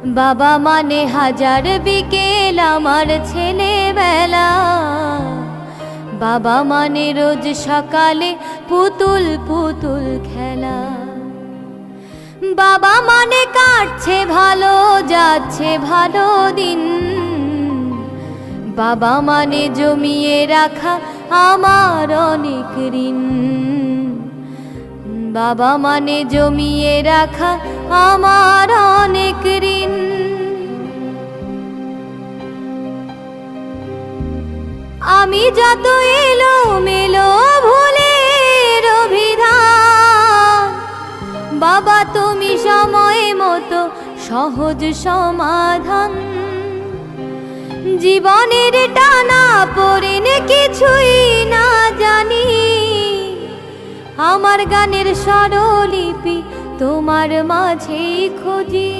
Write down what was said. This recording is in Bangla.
বাবা মানে হাজার বিকেল আমার ছেলেবেলা, বাবা মানে রোজ সকালে পুতুল পুতুল খেলা। বাবা মানে কাটছে ভালো যাচ্ছে ভালো দিন, বাবা মানে জমিয়ে রাখা আমার অনেক ঋণ। বাবা মানে জমিয়ে রাখা আমার অনেক ঋণ। আমি যত এলোমেলো ভুলের অভিধান, বাবা তুমি সময় মতো সহজ সমাধান। জীবনের টানা পড়েন কিছুই না জানি, আমার গানের স্বরলিপি তোমার মাঝেই খুঁজি।